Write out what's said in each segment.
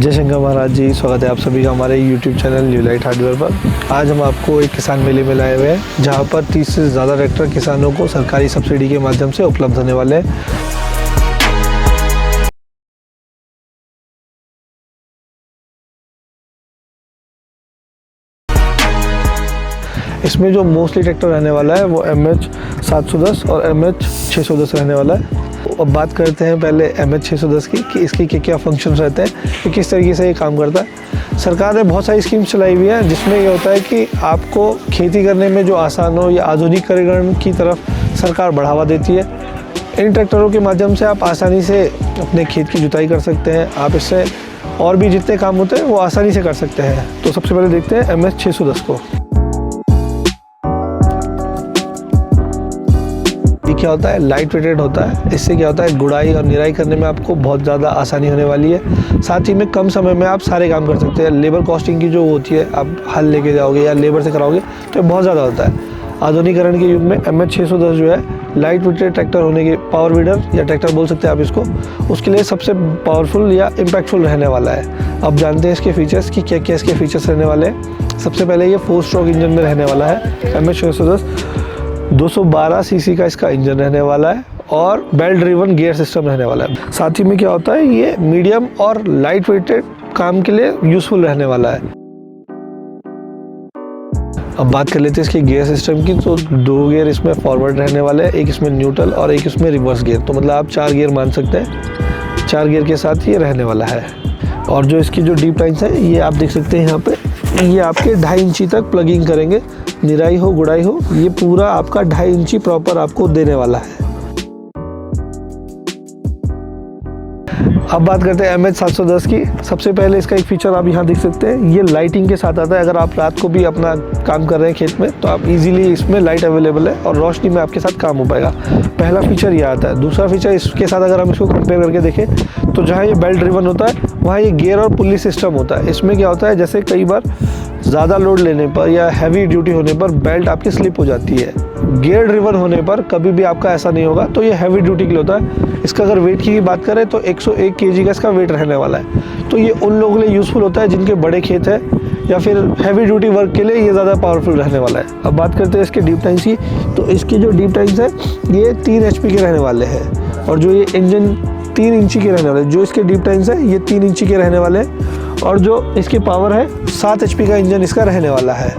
जय शंकर महाराज जी, स्वागत है आप सभी का हमारे YouTube channel new light hardware पर। आज हम आपको एक किसान मेले में लाए हुए हैं जहां पर 30 से ज़्यादा ट्रैक्टर किसानों को सरकारी सब्सिडी के माध्यम से उपलब्ध होने वाले हैं। इसमें जो मोस्टली ट्रैक्टर रहने वाला है वो MH 710 और MH 610 रहने वाला है। अब बात करते हैं पहले MH 610 की कि इसके क्या फंक्शंस रहते हैं, कि किस तरीके से ये काम करता है। सरकार ने बहुत सारी स्कीम्स चलाई हुई है जिसमें ये होता है कि आपको खेती करने में जो आसान हो या आधुनिकीकरण की तरफ सरकार बढ़ावा देती है। इन ट्रैक्टरों के माध्यम से आप आसानी से अपने खेत की जुताई कर सकते हैं। आप इससे और भी जितने काम होते हैं वो आसानी से कर सकते हैं। तो सबसे पहले देखते हैं MH 610 को। क्या होता है, लाइट वेटेड होता है। इससे क्या होता है, गुड़ाई और निराई करने में आपको बहुत ज़्यादा आसानी होने वाली है। साथ ही में कम समय में आप सारे काम कर सकते हैं। लेबर कॉस्टिंग की जो होती है, आप हल लेके जाओगे या लेबर से कराओगे तो बहुत ज़्यादा होता है। आधुनिकीकरण के युग में MH 610 जो है लाइट वेटेड ट्रैक्टर होने के, पावर वीडर या ट्रैक्टर बोल सकते हैं आप इसको, उसके लिए सबसे पावरफुल या इम्पैक्टफुल रहने वाला है। अब जानते हैं इसके फीचर्स कि क्या क्या इसके फीचर्स रहने वाले हैं। सबसे पहले ये 4 स्ट्रोक इंजन में रहने वाला है। MH 610 212 सीसी का इसका इंजन रहने वाला है और बेल्ट ड्रिवन गियर सिस्टम रहने वाला है। साथ ही में क्या होता है, ये मीडियम और लाइट वेटेड काम के लिए यूजफुल रहने वाला है। अब बात कर लेते हैं इसके गियर सिस्टम की। तो 2 गियर इसमें फॉरवर्ड रहने वाले हैं, एक इसमें न्यूट्रल और एक इसमें रिवर्स गियर। तो मतलब आप 4 गियर मान सकते हैं। 4 गियर के साथ ये रहने वाला है। और जो इसकी जो डीप टाइन्स है ये आप देख सकते हैं यहाँ पे, ये आपके 2.5 इंची तक प्लगिंग करेंगे। निराई हो गुड़ाई हो, ये पूरा आपका 2.5 इंची प्रॉपर आपको देने वाला है। अब बात करते हैं MH 710 की। सबसे पहले इसका एक फीचर आप यहाँ देख सकते हैं, ये लाइटिंग के साथ आता है। अगर आप रात को भी अपना काम कर रहे हैं खेत में तो आप इजीली इसमें लाइट अवेलेबल है और रोशनी में आपके साथ काम हो पाएगा। पहला फीचर ये आता है। दूसरा फीचर इसके साथ अगर हम इसको कंपेयर करके देखें तो जहाँ ये बेल्ट ड्रिवन होता है वहाँ ये गियर और पुल्ली सिस्टम होता है। इसमें क्या होता है, जैसे कई बार ज़्यादा लोड लेने पर या हैवी ड्यूटी होने पर बेल्ट आपकी स्लिप हो जाती है। गियर ड्रिवन होने पर कभी भी आपका ऐसा नहीं होगा। तो ये हैवी ड्यूटी के लिए होता है। इसका अगर वेट की बात करें तो 101 kg का इसका वेट रहने वाला है। तो ये उन लोगों के लिए यूज़फुल होता है जिनके बड़े खेत हैं या फिर हैवी ड्यूटी वर्क के लिए ये ज़्यादा पावरफुल रहने वाला है। अब बात करते हैं इसके डीप टाइन्स की। तो इसकी जो डीप टाइन्स है ये 3 HP के रहने वाले हैं और जो ये इंजन 3 इंची के रहने वाले हैं। जो इसके डीप टाइन्स है ये 3 इंची के रहने वाले हैं और जो इसकी पावर है 7 HP का इंजन इसका रहने वाला है।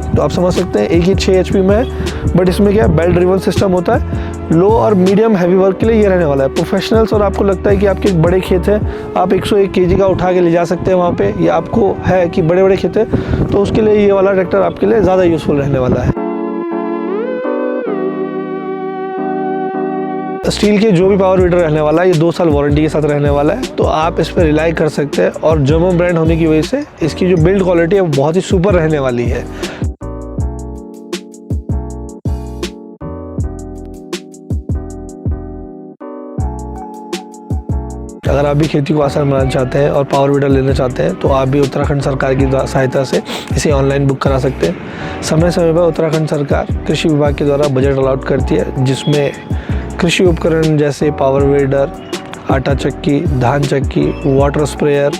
तो आप समझ सकते हैं, एक ही 6 HP में है, बट इसमें क्या है, बेल्ट ड्रिवन सिस्टम होता है। लो और मीडियम हैवी वर्क के लिए ये रहने वाला है। प्रोफेशनल्स और आपको लगता है कि आपके एक बड़े खेत है, आप 101 kg का उठा के ले जा सकते हैं वहाँ पे, या आपको है कि बड़े बड़े खेत है, तो उसके लिए ये वाला ट्रैक्टर आपके लिए ज़्यादा यूज़फुल रहने वाला है। स्टील के जो भी पावर वीडर रहने वाला है ये 2 साल वारंटी के साथ रहने वाला है। तो आप इस पर रिलाई कर सकते हैं और जर्मन ब्रांड होने की वजह से इसकी जो बिल्ड क्वालिटी है वो बहुत ही सुपर रहने वाली है। अगर आप भी खेती को आसान बनाना चाहते हैं और पावर वीडर लेना चाहते हैं तो आप भी उत्तराखंड सरकार की सहायता से इसे ऑनलाइन बुक करा सकते हैं। समय समय पर उत्तराखंड सरकार कृषि विभाग के द्वारा बजट अलॉट करती है जिसमें कृषि उपकरण जैसे पावर वीडर, आटा चक्की, धान चक्की, वाटर स्प्रेयर,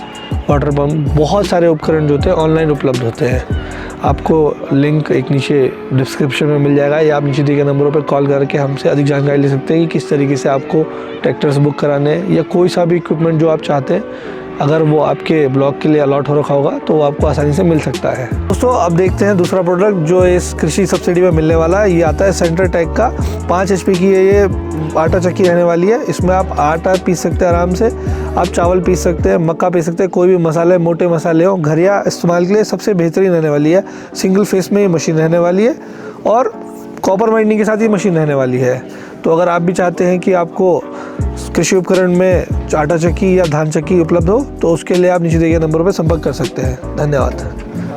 वाटर पंप, बहुत सारे उपकरण जो होते हैं ऑनलाइन उपलब्ध होते हैं। आपको लिंक एक नीचे डिस्क्रिप्शन में मिल जाएगा या आप नीचे दिए गए नंबरों पर कॉल करके हमसे अधिक जानकारी ले सकते हैं कि किस तरीके से आपको ट्रैक्टर्स बुक कराने हैं या कोई सा भी इक्विपमेंट जो आप चाहते हैं, अगर वो आपके ब्लॉक के लिए अलॉट हो रखा होगा तो वो आपको आसानी से मिल सकता है। दोस्तों अब देखते हैं दूसरा प्रोडक्ट जो इस कृषि सब्सिडी में मिलने वाला है। ये आता है सेंटर टेक का। 5 HP की ये आटा चक्की रहने वाली है। इसमें आप आटा पीस सकते हैं आराम से, आप चावल पीस सकते हैं, मक्का पीस सकते हैं, कोई भी मसाले, मोटे मसाले हो, घरिया इस्तेमाल के लिए सबसे बेहतरीन रहने वाली है। सिंगल फेस में ये मशीन रहने वाली है और कॉपर माइनिंग के साथ ये मशीन रहने वाली है। तो अगर आप भी चाहते हैं कि आपको कृषि उपकरण में आटा चक्की या धान चक्की उपलब्ध हो तो उसके लिए आप नीचे दिए गए नंबरों पर संपर्क कर सकते हैं। धन्यवाद।